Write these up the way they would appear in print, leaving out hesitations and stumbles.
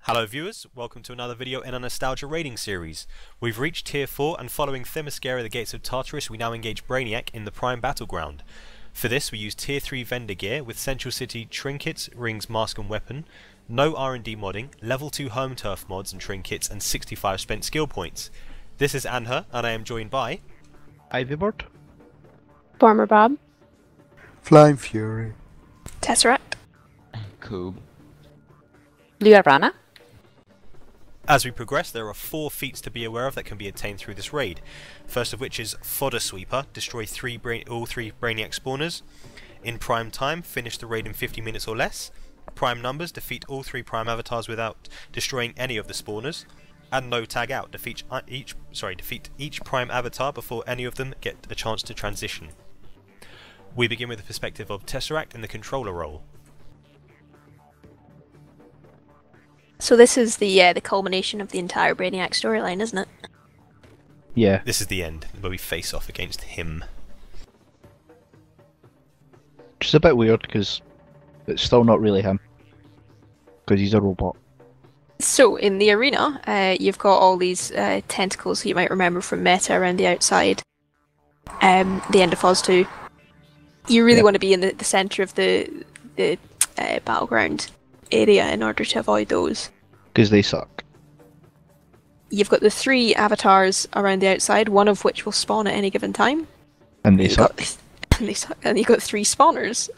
Hello viewers, welcome to another video in our Nostalgia raiding series. We've reached Tier 4 and following Themyscira, the Gates of Tartarus, we now engage Brainiac in the Prime Battleground. For this we use Tier 3 vendor gear with Central City trinkets, rings, mask and weapon, no R&D modding, level 2 home turf mods and trinkets and 65 spent skill points. This is Anha and I am joined by... Ivyboard, Farmer Bob, Flying Fury, Tesseract, Cool. Luarana. As we progress, there are 4 feats to be aware of that can be attained through this raid. First of which is Fodder Sweeper, destroy all three Brainiac spawners. In Prime Time, finish the raid in 50 minutes or less. Prime Numbers, defeat all 3 Prime Avatars without destroying any of the spawners. And No Tag Out, defeat each Prime Avatar before any of them get a chance to transition. We begin with the perspective of Tesseract in the controller role. So this is the culmination of the entire Brainiac storyline, isn't it? yeah. This is the end, where we face off against him. Which is a bit weird because it's still not really him. Because he's a robot. So in the arena, you've got all these tentacles that you might remember from Meta around the outside. The end of Oz 2. You really want to be in the centre of the Battleground area in order to avoid those. Because they suck. You've got the 3 avatars around the outside, one of which will spawn at any given time. And they suck. And they suck. And you've got 3 spawners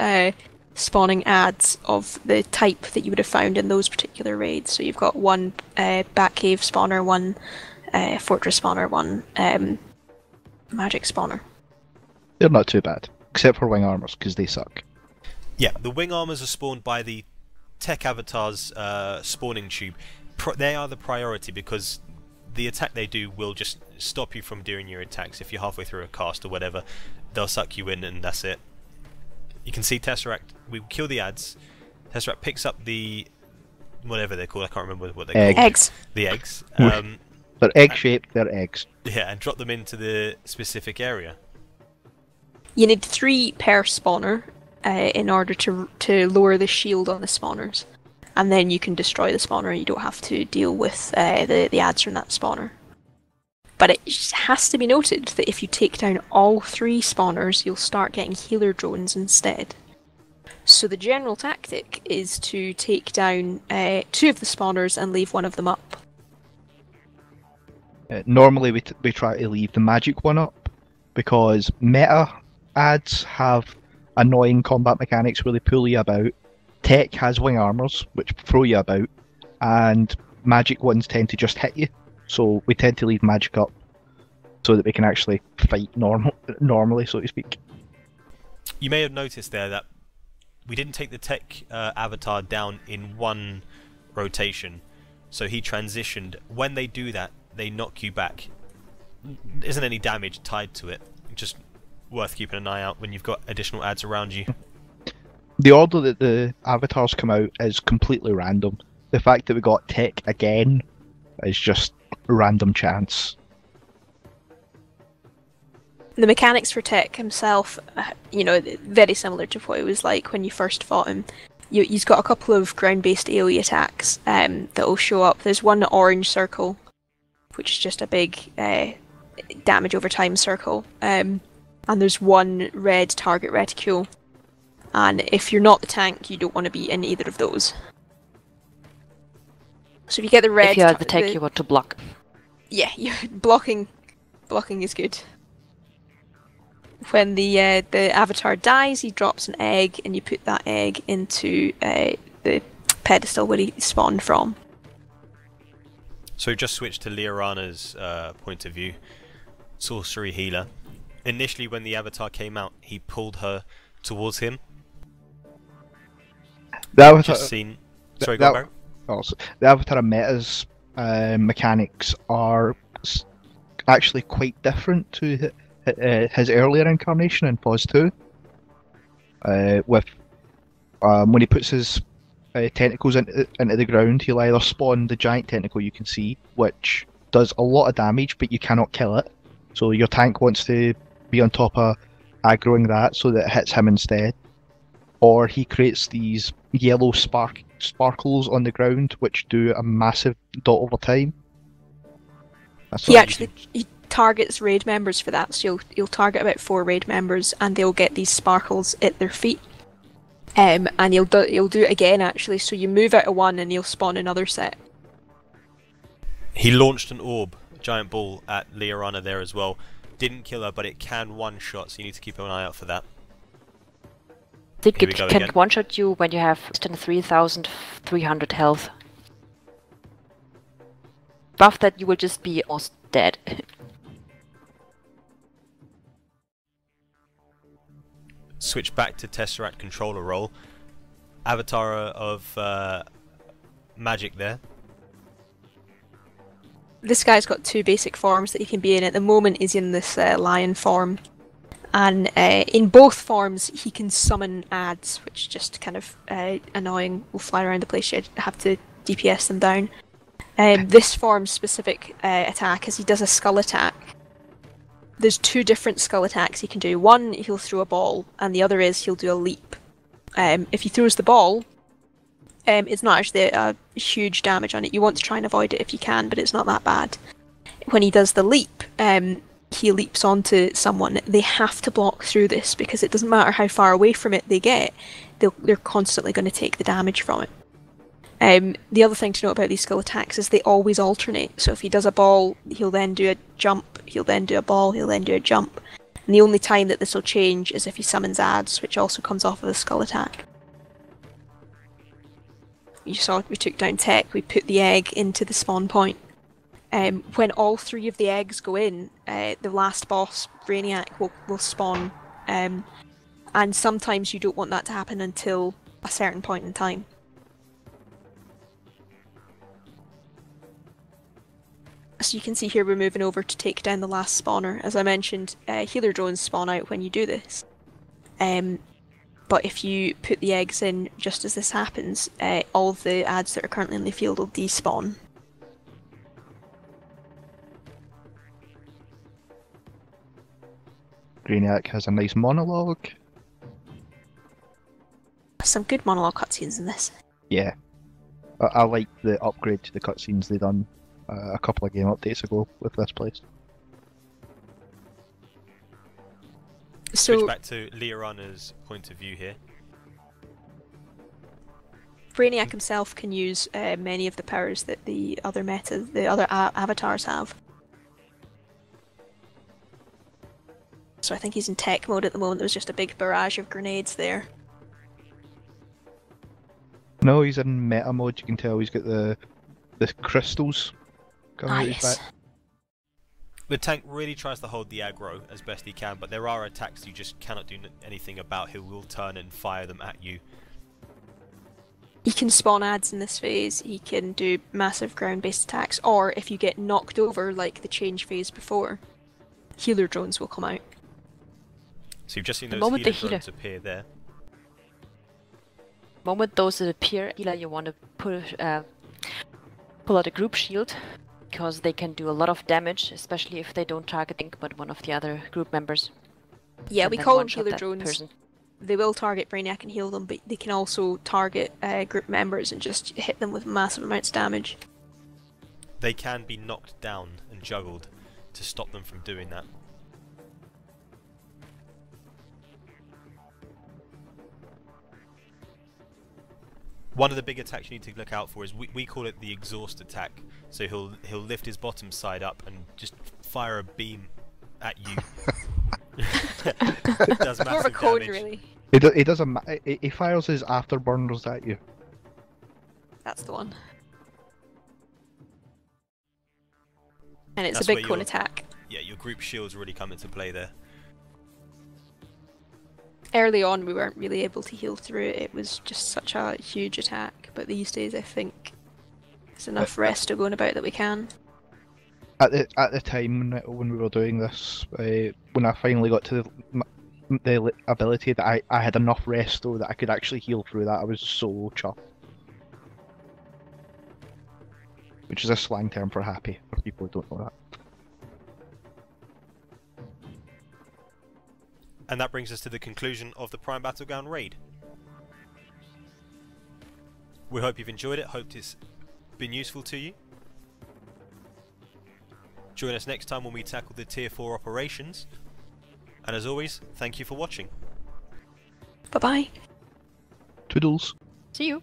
spawning ads of the type that you would have found in those particular raids. So you've got one Batcave spawner, one Fortress spawner, one Magic spawner. They're not too bad. Except for wing armors, because they suck. Yeah, the wing armors are spawned by the Tech Avatar's spawning tube. They are the priority because the attack they do will just stop you from doing your attacks. If you're halfway through a cast or whatever, they'll suck you in and that's it. You can see Tesseract, we kill the ads, Tesseract picks up the... whatever they're called, I can't remember what they're called. Eggs. The eggs. They're egg-shaped, they're eggs. Yeah, and drop them into the specific area. You need 3 per spawner in order to lower the shield on the spawners. And then you can destroy the spawner and you don't have to deal with the ads from that spawner. But it just has to be noted that if you take down all 3 spawners, you'll start getting healer drones instead. So the general tactic is to take down 2 of the spawners and leave one of them up. Normally we try to leave the magic one up, because meta ads have annoying combat mechanics where they pull you about. Tech has wing armors, which throw you about, and magic ones tend to just hit you. So we tend to leave magic up so that we can actually fight normally, so to speak. You may have noticed there that we didn't take the Tech Avatar down in one rotation, so he transitioned. When they do that, they knock you back. There isn't any damage tied to it, just worth keeping an eye out when you've got additional ads around you. The order that the avatars come out is completely random. The fact that we got Tech again is just random chance. The mechanics for Tech himself, very similar to what it was like when you first fought him. He's got a couple of ground-based AoE attacks that will show up. There's one orange circle, which is just a big damage over time circle. And there's one red target reticule. And if you're not the tank, you don't want to be in either of those. So if you get the red... If you are the tank, you want to block. Yeah, blocking is good. When the avatar dies, he drops an egg, and you put that egg into the pedestal where he spawned from. So just switch to Liorana's point of view. Sorcery healer. Initially when the avatar came out, he pulled her towards him. The avatar, Just seen... Sorry, go on, Barry. The Avatar of Meta's mechanics are actually quite different to his earlier incarnation in Pause 2. When he puts his tentacles into the ground, he'll either spawn the giant tentacle you can see, which does a lot of damage, but you cannot kill it. So your tank wants to be on top of aggroing that so that it hits him instead. Or he creates these yellow spark sparkles on the ground, which do a massive dot over time. That's He what actually he targets raid members for that, so you'll target about 4 raid members, and they'll get these sparkles at their feet. And he'll do it again actually. So you move out of one, and he'll spawn another set. He launched an orb, a giant ball, at Liorana there as well. Didn't kill her, but it can one-shot, so you need to keep an eye out for that. I think Here we it go can again. one-shot you when you have less than 3,300 health. Above that, you will just be almost dead. Switch back to Tesseract controller role. Avatar of Magic there. This guy's got 2 basic forms that he can be in. At the moment, he's in this lion form, and in both forms, he can summon ads, which is just kind of annoying. Will fly around the place. You have to DPS them down. This form's specific attack is he does a skull attack. There's 2 different skull attacks he can do. One, he'll throw a ball, and the other is he'll do a leap. If he throws the ball, it's not actually a huge damage on it. You want to try and avoid it if you can, but it's not that bad. When he does the leap, he leaps onto someone. They have to block through this because it doesn't matter how far away from it they get, they're constantly going to take the damage from it. The other thing to note about these skill attacks is they always alternate. So if he does a ball, he'll then do a jump, he'll then do a ball, he'll then do a jump. And the only time that this will change is if he summons ads, which also comes off of the skull attack. You saw we took down Tech, we put the egg into the spawn point. When all 3 of the eggs go in, the last boss, Brainiac, will spawn. And sometimes you don't want that to happen until a certain point in time. So you can see here we're moving over to take down the last spawner. As I mentioned, healer drones spawn out when you do this. But if you put the eggs in just as this happens, all of the ads that are currently in the field will despawn. Brainiac has a nice monologue. Some good monologue cutscenes in this. Yeah. I like the upgrade to the cutscenes they done a couple of game updates ago with this place. Switch So back to Liorana's point of view here. Brainiac himself can use many of the powers that the other avatars have. So I think he's in tech mode at the moment. There was just a big barrage of grenades there. No, he's in meta mode. You can tell he's got the crystals coming out his Yes. back. The tank really tries to hold the aggro as best he can, but there are attacks you just cannot do anything about. He will turn and fire them at you. He can spawn ads in this phase, he can do massive ground-based attacks, or if you get knocked over like the change phase before, healer drones will come out. So you've just seen The those moment the healer drones appear there. The moment those appear, healer, you want to pull out a group shield, because they can do a lot of damage, especially if they don't target Link but one of the other group members. Yeah, and we then call them one-shot healer that drones. person. They will target Brainiac and heal them, but they can also target group members and just hit them with massive amounts of damage. They can be knocked down and juggled to stop them from doing that. One of the big attacks you need to look out for is we call it the exhaust attack. So he'll lift his bottom side up and just fire a beam at you. It does More of a massive cone, damage. really. He doesn't. He fires his afterburners at you. That's the one. And it's That's a big where cone your- attack. Yeah, your group shields really come into play there. Early on, we weren't really able to heal through it. It was just such a huge attack. But these days, I think there's enough resto going about that we can. At the time when we were doing this, when I finally got to the ability that I had enough resto that I could actually heal through that, I was so chuffed. Which is a slang term for happy, for people who don't know that. And that brings us to the conclusion of the Prime Battleground raid. We hope you've enjoyed it, hoped it's been useful to you. Join us next time when we tackle the Tier 4 operations. And as always, thank you for watching. Bye bye. Toodles. See you.